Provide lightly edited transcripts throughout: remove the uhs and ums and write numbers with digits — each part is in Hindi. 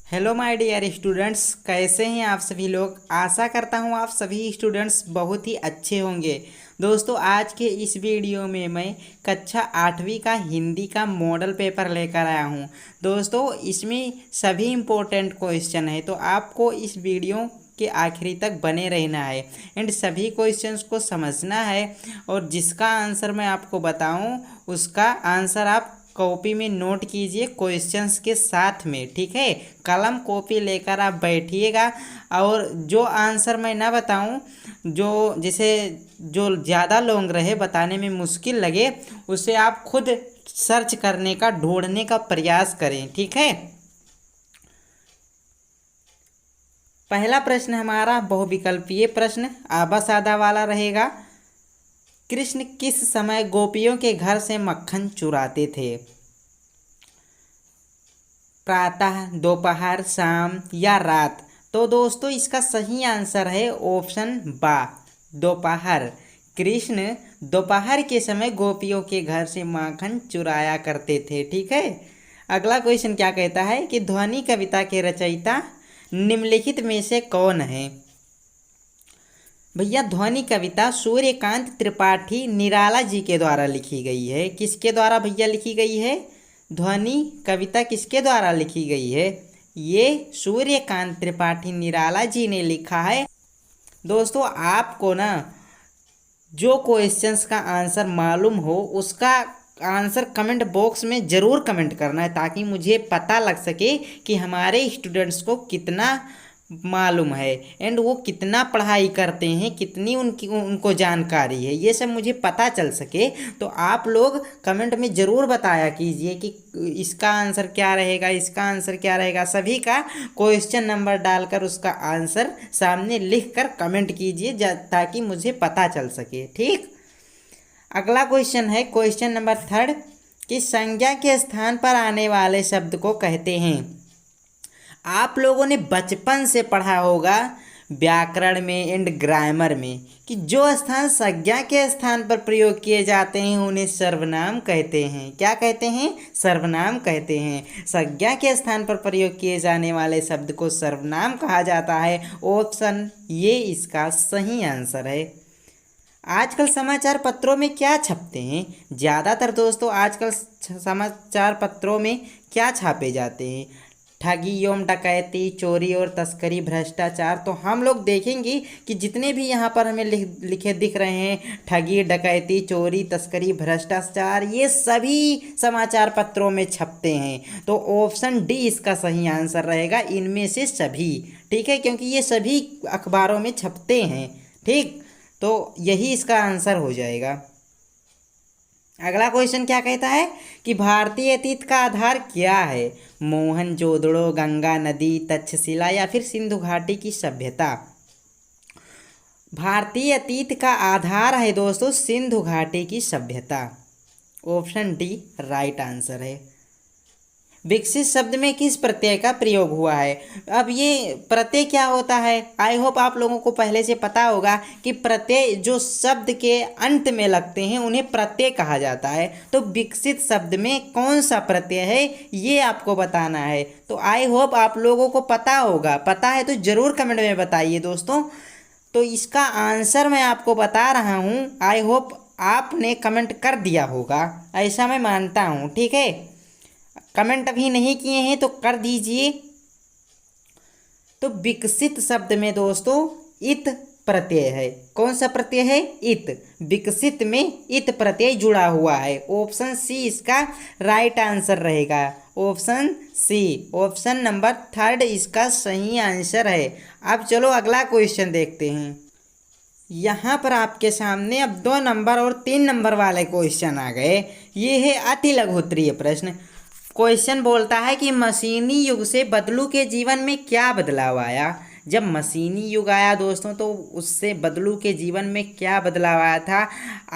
हेलो माय डियर स्टूडेंट्स, कैसे हैं आप सभी लोग। आशा करता हूं आप सभी स्टूडेंट्स बहुत ही अच्छे होंगे। दोस्तों, आज के इस वीडियो में मैं कक्षा 8वीं का हिंदी का मॉडल पेपर लेकर आया हूं। दोस्तों, इसमें सभी इम्पोर्टेंट क्वेश्चन है, तो आपको इस वीडियो के आखिरी तक बने रहना है एंड सभी क्वेश्चंस को समझना है। और जिसका आंसर मैं आपको बताऊं उसका आंसर आप कॉपी में नोट कीजिए क्वेश्चंस के साथ में, ठीक है। कलम कॉपी लेकर आप बैठिएगा और जो आंसर मैं ना बताऊं, जो जैसे जो ज़्यादा लॉन्ग रहे, बताने में मुश्किल लगे, उसे आप खुद सर्च करने का, ढूंढने का प्रयास करें, ठीक है। पहला प्रश्न हमारा बहुविकल्पीय प्रश्न आबा सादा वाला रहेगा। कृष्ण किस समय गोपियों के घर से मक्खन चुराते थे? प्रातः, दोपहर, शाम या रात? तो दोस्तों, इसका सही आंसर है ऑप्शन बा, दोपहर। कृष्ण दोपहर के समय गोपियों के घर से माखन चुराया करते थे, ठीक है। अगला क्वेश्चन क्या कहता है कि ध्वनि कविता के रचयिता निम्नलिखित में से कौन है? भैया, ध्वनि कविता सूर्यकांत त्रिपाठी निराला जी के द्वारा लिखी गई है। किसके द्वारा भैया लिखी गई है? ध्वनि कविता किसके द्वारा लिखी गई है? ये सूर्यकांत त्रिपाठी निराला जी ने लिखा है। दोस्तों, आपको ना जो क्वेश्चंस का आंसर मालूम हो उसका आंसर कमेंट बॉक्स में ज़रूर कमेंट करना है, ताकि मुझे पता लग सके कि हमारे स्टूडेंट्स को कितना मालूम है एंड वो कितना पढ़ाई करते हैं, कितनी उनको जानकारी है, ये सब मुझे पता चल सके। तो आप लोग कमेंट में ज़रूर बताया कीजिए कि इसका आंसर क्या रहेगा, इसका आंसर क्या रहेगा। सभी का क्वेश्चन नंबर डालकर उसका आंसर सामने लिख कर कमेंट कीजिए, ताकि मुझे पता चल सके, ठीक। अगला क्वेश्चन है क्वेश्चन नंबर 3 कि संज्ञा के स्थान पर आने वाले शब्द को कहते हैं। आप लोगों ने बचपन से पढ़ा होगा व्याकरण में एंड ग्रामर में कि जो स्थान संज्ञा के स्थान पर प्रयोग किए जाते हैं उन्हें सर्वनाम कहते हैं। क्या कहते हैं? सर्वनाम कहते हैं। संज्ञा के स्थान पर प्रयोग किए जाने वाले शब्द को सर्वनाम कहा जाता है। ऑप्शन ये इसका सही आंसर है। आजकल समाचार पत्रों में क्या छपते हैं? ज़्यादातर दोस्तों आजकल समाचार पत्रों में क्या छापे जाते हैं? ठगी एवं डकैती, चोरी और तस्करी, भ्रष्टाचार। तो हम लोग देखेंगे कि जितने भी यहाँ पर हमें लिखे दिख रहे हैं, ठगी, डकैती, चोरी, तस्करी, भ्रष्टाचार, ये सभी समाचार पत्रों में छपते हैं। तो ऑप्शन डी इसका सही आंसर रहेगा, इनमें से सभी, ठीक है, क्योंकि ये सभी अखबारों में छपते हैं, ठीक। तो यही इसका आंसर हो जाएगा। अगला क्वेश्चन क्या कहता है कि भारतीय अतीत का आधार क्या है? मोहनजोदड़ो, गंगा नदी, तक्षशिला या फिर सिंधु घाटी की सभ्यता? भारतीय अतीत का आधार है दोस्तों सिंधु घाटी की सभ्यता। ऑप्शन डी राइट आंसर है। विकसित शब्द में किस प्रत्यय का प्रयोग हुआ है? अब ये प्रत्यय क्या होता है? आई होप आप लोगों को पहले से पता होगा कि प्रत्यय जो शब्द के अंत में लगते हैं उन्हें प्रत्यय कहा जाता है। तो विकसित शब्द में कौन सा प्रत्यय है ये आपको बताना है। तो आई होप आप लोगों को पता होगा। पता है तो ज़रूर कमेंट में बताइए दोस्तों। तो इसका आंसर मैं आपको बता रहा हूँ। आई होप आपने कमेंट कर दिया होगा, ऐसा मैं मानता हूँ, ठीक है। कमेंट अभी नहीं किए हैं तो कर दीजिए। तो विकसित शब्द में दोस्तों इत प्रत्यय है। कौन सा प्रत्यय है? इत। विकसित में इत प्रत्यय जुड़ा हुआ है। ऑप्शन सी इसका राइट आंसर रहेगा। ऑप्शन सी, ऑप्शन नंबर 3 इसका सही आंसर है। अब चलो अगला क्वेश्चन देखते हैं। यहाँ पर आपके सामने अब 2 नंबर और 3 नंबर वाले क्वेश्चन आ गए। ये है अति लघुत्तरीय प्रश्न। क्वेश्चन बोलता है कि मशीनी युग से बदलू के जीवन में क्या बदलाव आया? जब मशीनी युग आया दोस्तों तो उससे बदलू के जीवन में क्या बदलाव आया था?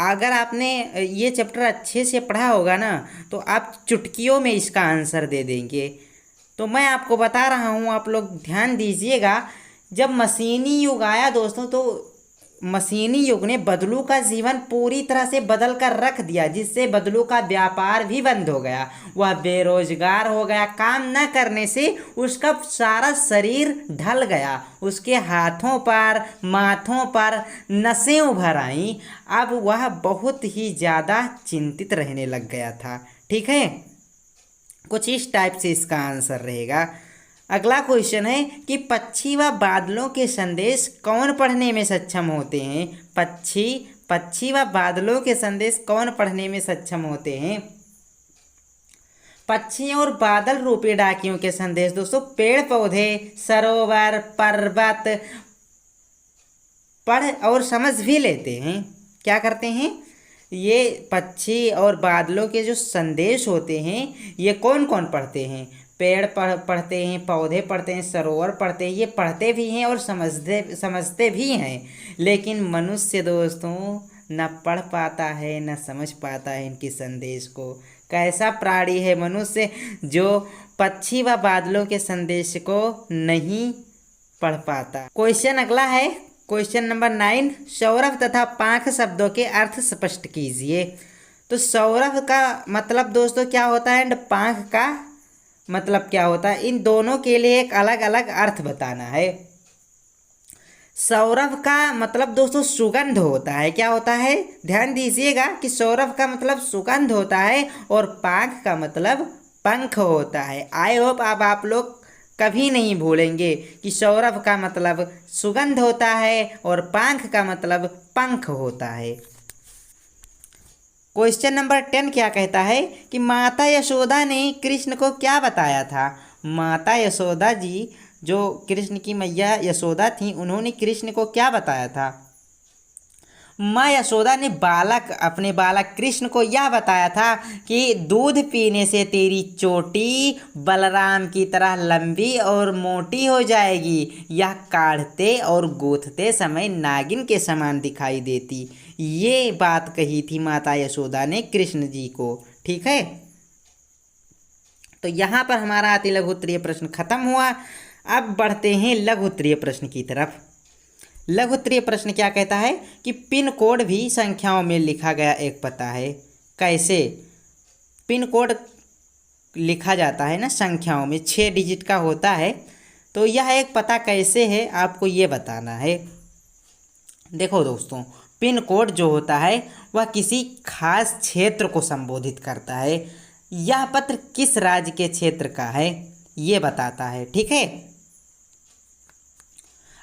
अगर आपने ये चैप्टर अच्छे से पढ़ा होगा ना तो आप चुटकियों में इसका आंसर दे देंगे। तो मैं आपको बता रहा हूँ, आप लोग ध्यान दीजिएगा। जब मशीनी युग आया दोस्तों तो मशीनी युग ने बदलू का जीवन पूरी तरह से बदल कर रख दिया, जिससे बदलू का व्यापार भी बंद हो गया। वह बेरोजगार हो गया। काम न करने से उसका सारा शरीर ढल गया। उसके हाथों पर, माथों पर नसें उभर आईं। अब वह बहुत ही ज़्यादा चिंतित रहने लग गया था। ठीक है, कुछ इस टाइप से इसका आंसर रहेगा। अगला क्वेश्चन है कि पक्षी व बादलों के संदेश कौन पढ़ने में सक्षम होते हैं? पक्षी व बादलों के संदेश कौन पढ़ने में सक्षम होते हैं? पक्षी और बादल रूपी डाकियों के संदेश दोस्तों पेड़ पौधे, सरोवर, पर्वत पढ़ और समझ भी लेते हैं। क्या करते हैं? ये पक्षी और बादलों के जो संदेश होते हैं ये कौन कौन पढ़ते हैं? पेड़ पढ़ते हैं, पौधे पढ़ते हैं, सरोवर पढ़ते हैं। ये पढ़ते भी हैं और समझते भी हैं। लेकिन मनुष्य दोस्तों न पढ़ पाता है न समझ पाता है इनके संदेश को। कैसा प्राणी है मनुष्य जो पक्षी व बादलों के संदेश को नहीं पढ़ पाता। क्वेश्चन अगला है, क्वेश्चन नंबर 9, सौरभ तथा पांख शब्दों के अर्थ स्पष्ट कीजिए। तो सौरभ का मतलब दोस्तों क्या होता है एंड पांख का मतलब क्या होता है, इन दोनों के लिए एक अलग अलग अर्थ बताना है। सौरभ का मतलब दोस्तों सुगंध होता है। क्या होता है? ध्यान दीजिएगा कि सौरभ का मतलब सुगंध होता है और पांख का मतलब पंख होता है। आई होप अब आप लोग कभी नहीं भूलेंगे कि सौरभ का मतलब सुगंध होता है और पांख का मतलब पंख होता है। क्वेश्चन नंबर 10 क्या कहता है कि माता यशोदा ने कृष्ण को क्या बताया था? माता यशोदा जी जो कृष्ण की मैया यशोदा थी उन्होंने कृष्ण को क्या बताया था? माँ यशोदा ने अपने बालक कृष्ण को यह बताया था कि दूध पीने से तेरी चोटी बलराम की तरह लंबी और मोटी हो जाएगी। यह काढ़ते और गूंथते समय नागिन के समान दिखाई देती। ये बात कही थी माता यशोदा ने कृष्ण जी को। ठीक है, तो यहाँ पर हमारा अति लघु उत्तरीय प्रश्न खत्म हुआ। अब बढ़ते हैं लघु उत्तरीय प्रश्न की तरफ। लघु उत्तरीय प्रश्न क्या कहता है कि पिन कोड भी संख्याओं में लिखा गया एक पता है। कैसे पिन कोड लिखा जाता है ना संख्याओं में, 6 डिजिट का होता है। तो यह एक पता कैसे है आपको ये बताना है। देखो दोस्तों, पिन कोड जो होता है वह किसी खास क्षेत्र को संबोधित करता है। यह पत्र किस राज्य के क्षेत्र का है ये बताता है। ठीक है,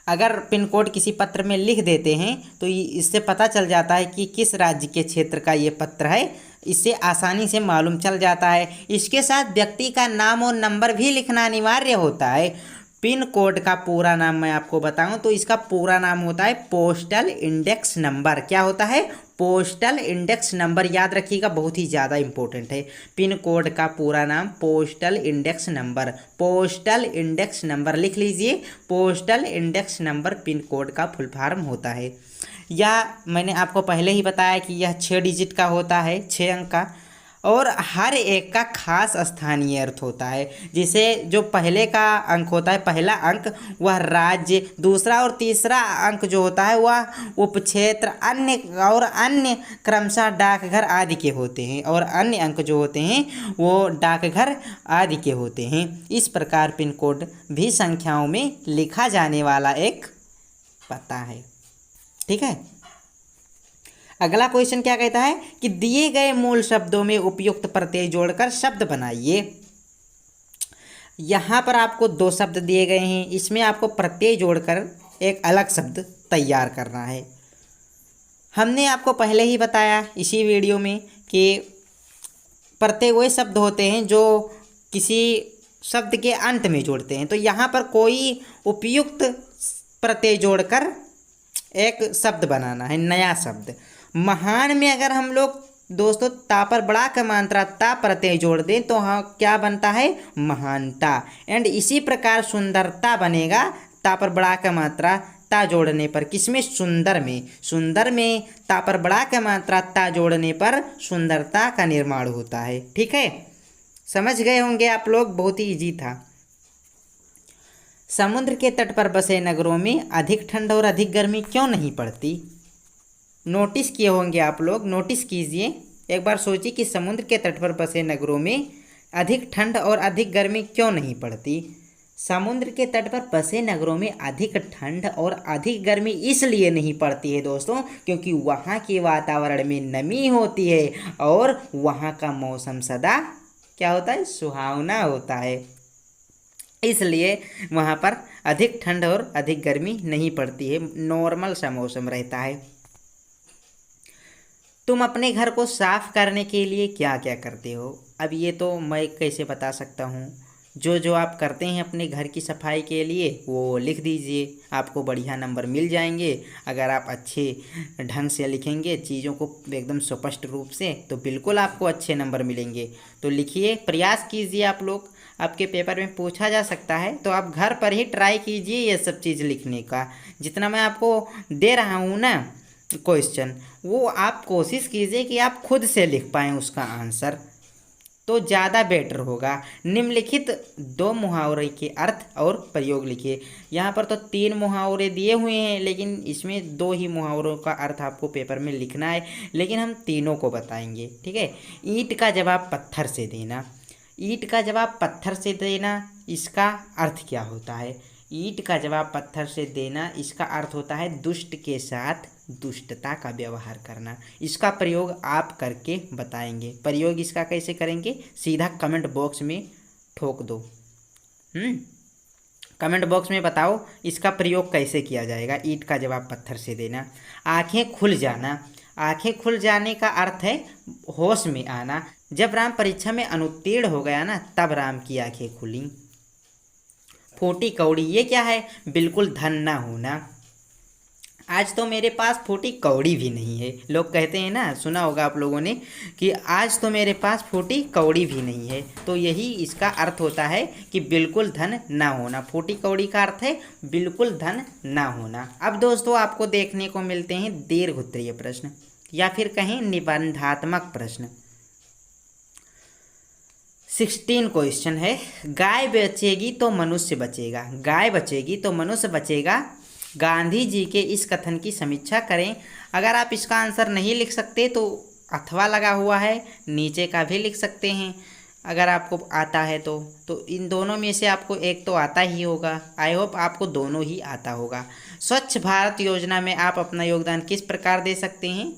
अगर पिन कोड किसी पत्र में लिख देते हैं तो इससे पता चल जाता है कि किस राज्य के क्षेत्र का ये पत्र है। इससे आसानी से मालूम चल जाता है। इसके साथ व्यक्ति का नाम और नंबर भी लिखना अनिवार्य होता है। पिन कोड का पूरा नाम मैं आपको बताऊं तो इसका पूरा नाम होता है पोस्टल इंडेक्स नंबर। क्या होता है? Postal index number. याद रखिएगा, बहुत ही ज़्यादा इंपॉर्टेंट है। पिन कोड का पूरा नाम postal index number. Postal index number लिख लीजिए। Postal index number pin code का फुल फॉर्म होता है। या मैंने आपको पहले ही बताया कि यह 6 डिजिट का होता है, 6 अंक का, और हर एक का खास स्थानीय अर्थ होता है। जिसे जो पहले का अंक होता है, पहला अंक वह राज्य, दूसरा और तीसरा अंक जो होता है वह उपक्षेत्र, अन्य क्रमशः डाकघर आदि के होते हैं, और अन्य अंक जो होते हैं वो डाकघर आदि के होते हैं। इस प्रकार पिन कोड भी संख्याओं में लिखा जाने वाला एक पता है। ठीक है, अगला क्वेश्चन क्या कहता है कि दिए गए मूल शब्दों में उपयुक्त प्रत्यय जोड़कर शब्द बनाइए। यहाँ पर आपको 2 शब्द दिए गए हैं, इसमें आपको प्रत्यय जोड़कर एक अलग शब्द तैयार करना है। हमने आपको पहले ही बताया इसी वीडियो में कि प्रत्यय वे शब्द होते हैं जो किसी शब्द के अंत में जोड़ते हैं। तो यहाँ पर कोई उपयुक्त प्रत्यय जोड़कर एक शब्द बनाना है, नया शब्द। महान में अगर हम लोग दोस्तों ता पर बड़ा का मात्रा ता प्रत्यय जोड़ दें तो हाँ क्या बनता है? महानता। एंड इसी प्रकार सुंदरता बनेगा ता पर बड़ा का मात्रा ता जोड़ने पर। किसमें? सुंदर में। सुंदर में ता पर बड़ा का मात्रा ता जोड़ने पर सुंदरता का निर्माण होता है। ठीक है, समझ गए होंगे आप लोग, बहुत ही इजी था। समुद्र के तट पर बसे नगरों में अधिक ठंड और अधिक गर्मी क्यों नहीं पड़ती? नोटिस किए होंगे आप लोग, नोटिस कीजिए, एक बार सोचिए कि समुद्र के तट पर बसे नगरों में अधिक ठंड और अधिक गर्मी क्यों नहीं पड़ती? समुद्र के तट पर बसे नगरों में अधिक ठंड और अधिक गर्मी इसलिए नहीं पड़ती है दोस्तों, क्योंकि वहाँ के वातावरण में नमी होती है और वहाँ का मौसम सदा क्या होता है? सुहावना होता है। इसलिए वहाँ पर अधिक ठंड और अधिक गर्मी नहीं पड़ती है, नॉर्मल सा मौसम रहता है। तुम अपने घर को साफ करने के लिए क्या क्या करते हो? अब ये तो मैं कैसे बता सकता हूँ। जो आप करते हैं अपने घर की सफाई के लिए वो लिख दीजिए, आपको बढ़िया नंबर मिल जाएंगे। अगर आप अच्छे ढंग से लिखेंगे चीज़ों को एकदम स्पष्ट रूप से, तो बिल्कुल आपको अच्छे नंबर मिलेंगे। तो लिखिए, प्रयास कीजिए आप लोग, आपके पेपर में पूछा जा सकता है, तो आप घर पर ही ट्राई कीजिए ये सब चीज़ लिखने का। जितना मैं आपको दे रहा हूँ ना क्वेश्चन, वो आप कोशिश कीजिए कि आप खुद से लिख पाएँ उसका आंसर, तो ज़्यादा बेटर होगा। निम्नलिखित 2 मुहावरे के अर्थ और प्रयोग लिखिए। यहाँ पर तो 3 मुहावरे दिए हुए हैं, लेकिन इसमें 2 ही मुहावरों का अर्थ आपको पेपर में लिखना है, लेकिन हम तीनों को बताएंगे, ठीक है। ईंट का जवाब पत्थर से देना। ईंट का जवाब पत्थर से देना, इसका अर्थ क्या होता है? ईंट का जवाब पत्थर से देना, इसका अर्थ होता है दुष्ट के साथ दुष्टता का व्यवहार करना। इसका प्रयोग आप करके बताएंगे। प्रयोग इसका कैसे करेंगे? सीधा कमेंट बॉक्स में ठोक दो। कमेंट बॉक्स में बताओ इसका प्रयोग कैसे किया जाएगा। ईंट का जवाब पत्थर से देना। आंखें खुल जाना। आंखें खुल जाने का अर्थ है होश में आना। जब राम परीक्षा में अनुत्तीर्ण हो गया ना, तब राम की आंखें खुली। फूटी कौड़ी, ये क्या है? बिल्कुल धन ना होना। आज तो मेरे पास फूटी कौड़ी भी नहीं है। लोग कहते हैं ना, सुना होगा आप लोगों ने, कि आज तो मेरे पास फूटी कौड़ी भी नहीं है। तो यही इसका अर्थ होता है कि बिल्कुल धन ना होना। फूटी कौड़ी का अर्थ है बिल्कुल धन ना होना। अब दोस्तों आपको देखने को मिलते हैं दीर्घ उत्तरीय प्रश्न, या फिर कहें निबंधात्मक प्रश्न। 16 क्वेश्चन है। गाय बचेगी तो मनुष्य बचेगा। गाय बचेगी तो मनुष्य बचेगा। गांधी जी के इस कथन की समीक्षा करें। अगर आप इसका आंसर नहीं लिख सकते तो अथवा लगा हुआ है, नीचे का भी लिख सकते हैं। अगर आपको आता है तो इन दोनों में से आपको एक तो आता ही होगा। आई होप आपको दोनों ही आता होगा। स्वच्छ भारत योजना में आप अपना योगदान किस प्रकार दे सकते हैं,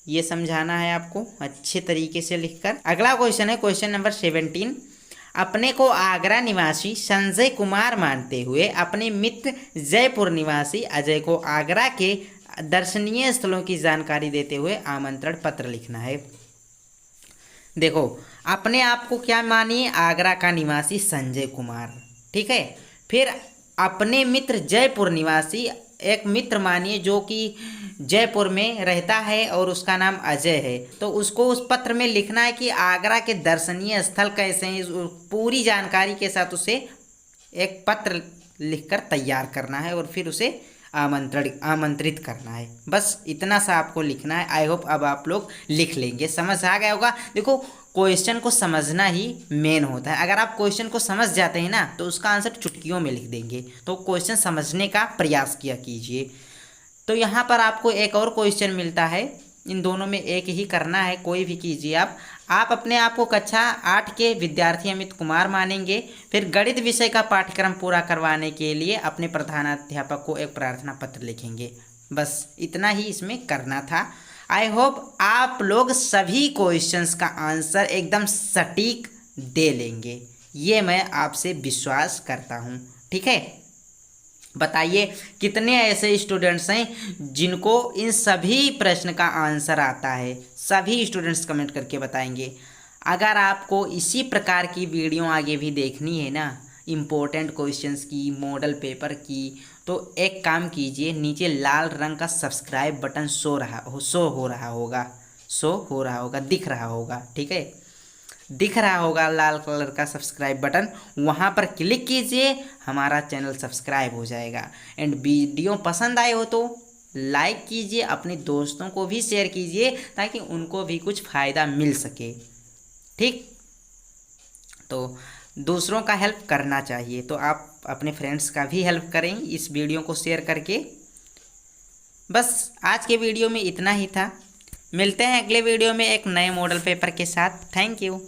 ये समझाना है आपको अच्छे तरीके से लिखकर। अगला क्वेश्चन है क्वेश्चन नंबर 17। अपने को आगरा निवासी संजय कुमार मानते हुए अपने मित्र जयपुर निवासी अजय को आगरा के दर्शनीय स्थलों की जानकारी देते हुए आमंत्रण पत्र लिखना है। देखो, अपने आप को क्या मानिए? आगरा का निवासी संजय कुमार, ठीक है। फिर अपने मित्र जयपुर निवासी, एक मित्र मानिए जो कि जयपुर में रहता है और उसका नाम अजय है। तो उसको उस पत्र में लिखना है कि आगरा के दर्शनीय स्थल कैसे हैं, पूरी जानकारी के साथ उसे एक पत्र लिखकर तैयार करना है और फिर उसे आमंत्रित करना है। बस इतना सा आपको लिखना है। आई होप अब आप लोग लिख लेंगे, समझ आ गया होगा। देखो, क्वेश्चन को समझना ही मेन होता है। अगर आप क्वेश्चन को समझ जाते हैं ना, तो उसका आंसर चुटकियों में लिख देंगे। तो क्वेश्चन समझने का प्रयास किया कीजिए। तो यहाँ पर आपको एक और क्वेश्चन मिलता है, इन दोनों में एक ही करना है, कोई भी कीजिए आप अपने आप को कक्षा 8 के विद्यार्थी अमित कुमार मानेंगे। फिर गणित विषय का पाठ्यक्रम पूरा करवाने के लिए अपने प्रधानाध्यापक को एक प्रार्थना पत्र लिखेंगे। बस इतना ही इसमें करना था। आई होप आप लोग सभी क्वेश्चंस का आंसर एकदम सटीक दे लेंगे, ये मैं आपसे विश्वास करता हूँ, ठीक है। बताइए कितने ऐसे स्टूडेंट्स हैं जिनको इन सभी प्रश्न का आंसर आता है? सभी स्टूडेंट्स कमेंट करके बताएंगे। अगर आपको इसी प्रकार की वीडियो आगे भी देखनी है ना, इम्पोर्टेंट क्वेश्चंस की, मॉडल पेपर की, तो एक काम कीजिए, नीचे लाल रंग का सब्सक्राइब बटन शो हो रहा होगा, दिख रहा होगा, ठीक है। दिख रहा होगा लाल कलर का सब्सक्राइब बटन, वहाँ पर क्लिक कीजिए, हमारा चैनल सब्सक्राइब हो जाएगा। एंड वीडियो पसंद आए हो तो लाइक कीजिए, अपने दोस्तों को भी शेयर कीजिए ताकि उनको भी कुछ फ़ायदा मिल सके, ठीक। तो दूसरों का हेल्प करना चाहिए। तो आप अपने फ्रेंड्स का भी हेल्प करें इस वीडियो को शेयर करके। बस आज के वीडियो में इतना ही था। मिलते हैं अगले वीडियो में एक नए मॉडल पेपर के साथ। Thank you.